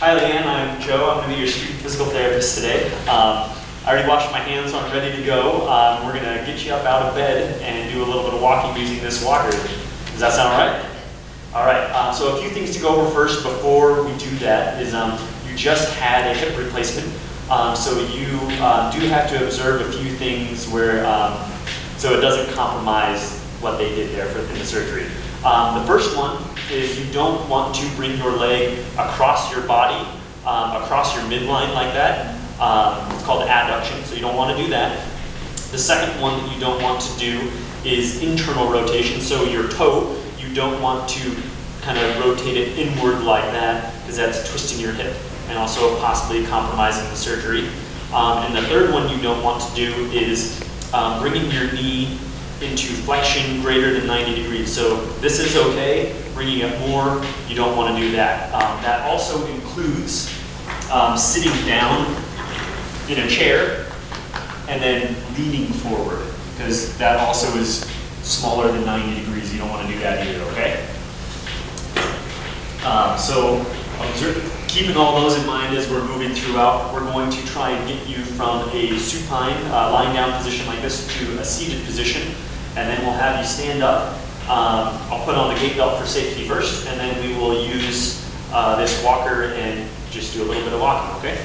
Hi Leanne, I'm Joe. I'm going to be your student physical therapist today. I already washed my hands, so I'm ready to go. We're going to get you up out of bed and do a little bit of walking using this walker. Does that sound all right? All right, so a few things to go over first before we do that is you just had a hip replacement. So you do have to observe a few things where, so it doesn't compromise what they did there in the surgery. The first one is you don't want to bring your leg across your body, across your midline like that. It's called adduction, so you don't want to do that. The second one that you don't want to do is internal rotation, so your toe, you don't want to kind of rotate it inward like that, because that's twisting your hip and also possibly compromising the surgery. And the third one you don't want to do is bringing your knee into flexion greater than 90 degrees. So this is okay, bringing it more, you don't want to do that. That also includes sitting down in a chair and then leaning forward, because that also is smaller than 90 degrees. You don't want to do that either, okay? So keeping all those in mind as we're moving throughout, we're going to try and get you from a supine, lying down position like this to a seated position, and then we'll have you stand up. I'll put on the gait belt for safety first, and then we will use this walker and just do a little bit of walking, okay?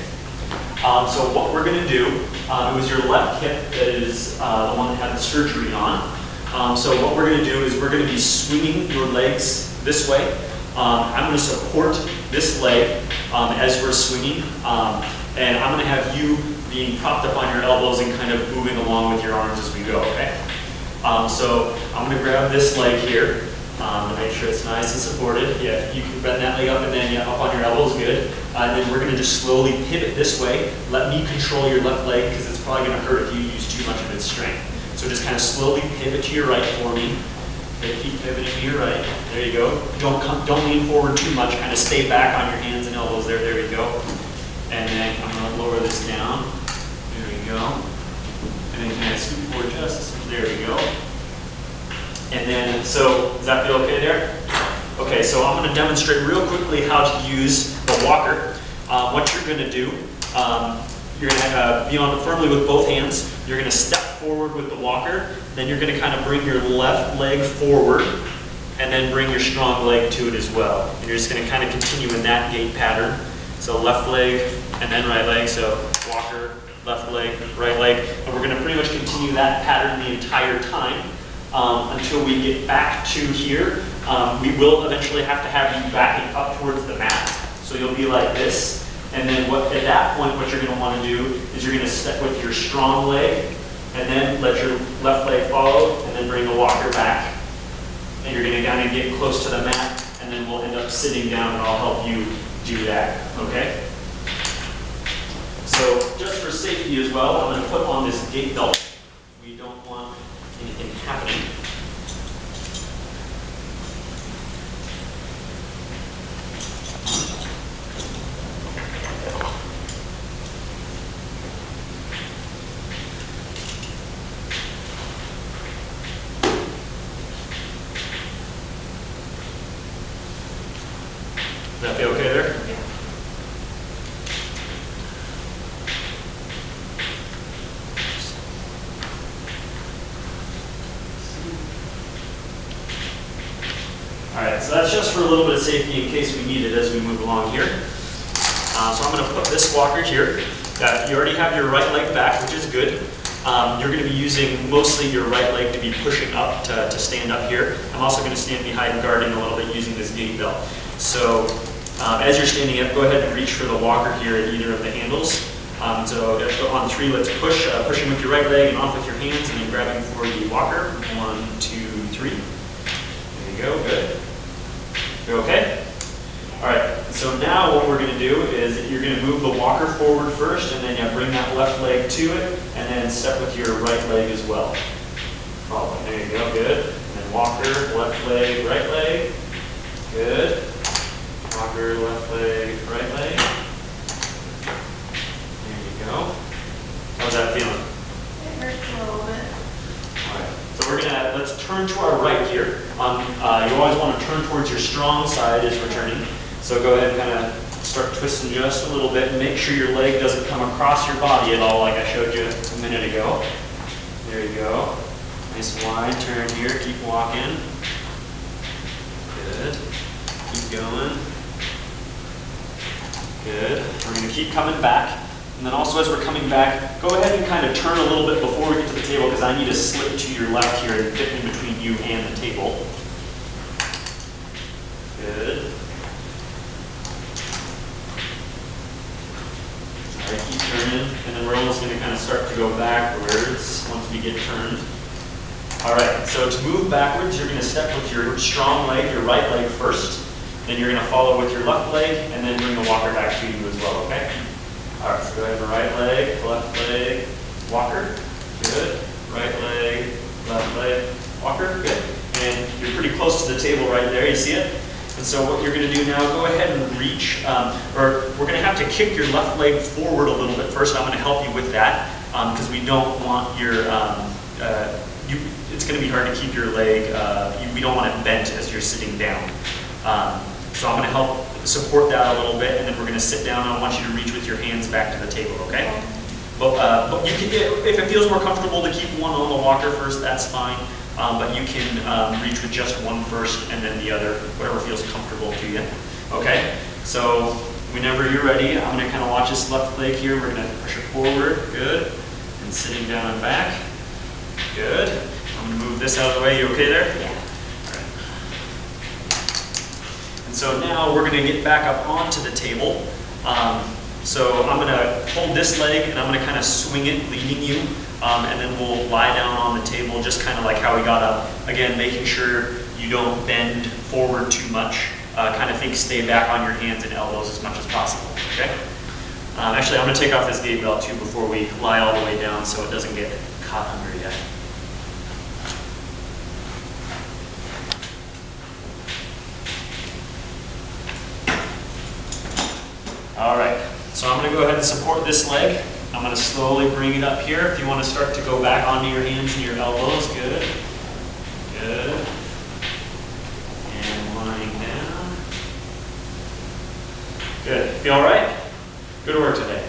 So what we're going to do, it was your left hip that is the one that had the surgery on. So what we're going to do is we're going to be swinging your legs this way. I'm going to support this leg as we're swinging, and I'm going to have you being propped up on your elbows and kind of moving along with your arms as we go, okay? So I'm going to grab this leg here to make sure it's nice and supported. Yeah, you can bend that leg up and then up on your elbows, good. And then we're going to just slowly pivot this way. Let me control your left leg, because it's probably going to hurt if you use too much of its strength. So just kind of slowly pivot to your right for me. Okay, keep pivoting to your right. There you go. Don't lean forward too much. Kind of stay back on your hands and elbows there. There we go. And then I'm going to lower this down. There we go. And then kind of scoot forward just. There we go. And then, so does that feel okay there? Okay, so I'm going to demonstrate real quickly how to use the walker. What you're going to do, you're going to be on it firmly with both hands. You're going to step forward with the walker. Then you're going to kind of bring your left leg forward and then bring your strong leg to it as well. And you're just going to kind of continue in that gait pattern. So left leg and then right leg. So walker, left leg, right leg. And we're going to pretty much continue that pattern the entire time until we get back to here. We will eventually have to have you backing up towards the mat. So you'll be like this. And then at that point, what you're going to want to do is you're going to step with your strong leg and then let your left leg follow and then bring the walker back. And you're going to kind of get close to the mat, and then we'll end up sitting down and I'll help you do that, okay? So just for safety as well, I'm going to put on this gait belt. We don't want anything happening. Does that feel okay there? Yeah. All right, so that's just for a little bit of safety in case we need it as we move along here. So I'm going to put this walker here. You already have your right leg back, which is good. You're going to be using mostly your right leg to be pushing up to stand up here. I'm also going to stand behind and guarding a little bit using this gait belt. So as you're standing up, go ahead and reach for the walker here at either of the handles. So on 3, let's push, pushing with your right leg and off with your hands, and then grabbing for the walker. 1, 2, 3. There you go, good. You're okay? All right, so now what we're going to do is you're going to move the walker forward first, and then you bring that left leg to it, and then step with your right leg as well. Follow. There you go, good. And then walker, left leg, right leg. Good. Walker, left leg, right leg. There you go. How's that feeling? It hurts a little bit. All right. So we're gonna, let's turn to our right here. You always want to turn towards your strong side as we're turning. So go ahead and kind of start twisting just a little bit and make sure your leg doesn't come across your body at all like I showed you a minute ago. There you go. Nice wide turn here, keep walking. Good. Keep going. Good. We're going to keep coming back. And then also as we're coming back, go ahead and kind of turn a little bit before we get to the table because I need to slip to your left here and fit in between you and the table. Good. All right, keep turning. And then we're almost going to kind of start to go backwards once we get turned. All right, so to move backwards, you're going to step with your strong leg, your right leg first. Then you're going to follow with your left leg and then bring the walker back to you as well, okay? All right, so go ahead and right leg, left leg, walker. Good. Right leg, left leg, walker. Good. And you're pretty close to the table right there. You see it? And so what you're going to do now, go ahead and reach, or we're going to have to kick your left leg forward a little bit first. I'm going to help you with that because we don't want your, it's going to be hard to keep your leg, we don't want it bent as you're sitting down. So I'm going to help support that a little bit, and then we're going to sit down. I want you to reach with your hands back to the table, okay? But you can, if it feels more comfortable to keep one on the walker first, that's fine. But you can reach with just one first and then the other, whatever feels comfortable to you. Okay? So whenever you're ready, I'm going to kind of watch this left leg here. We're going to push it forward. Good. And sitting down and back. Good. I'm going to move this out of the way. You okay there? Yeah. So now we're going to get back up onto the table. So I'm going to hold this leg and I'm going to kind of swing it, leading you, and then we'll lie down on the table just kind of like how we got up. Again, making sure you don't bend forward too much. Kind of think stay back on your hands and elbows as much as possible. Okay? Actually, I'm going to take off this gait belt too before we lie all the way down so it doesn't get caught under yet. All right, so I'm going to go ahead and support this leg. I'm going to slowly bring it up here. If you want to start to go back onto your hands and your elbows, good. Good. And lying down. Good. Feel all right? Good work today.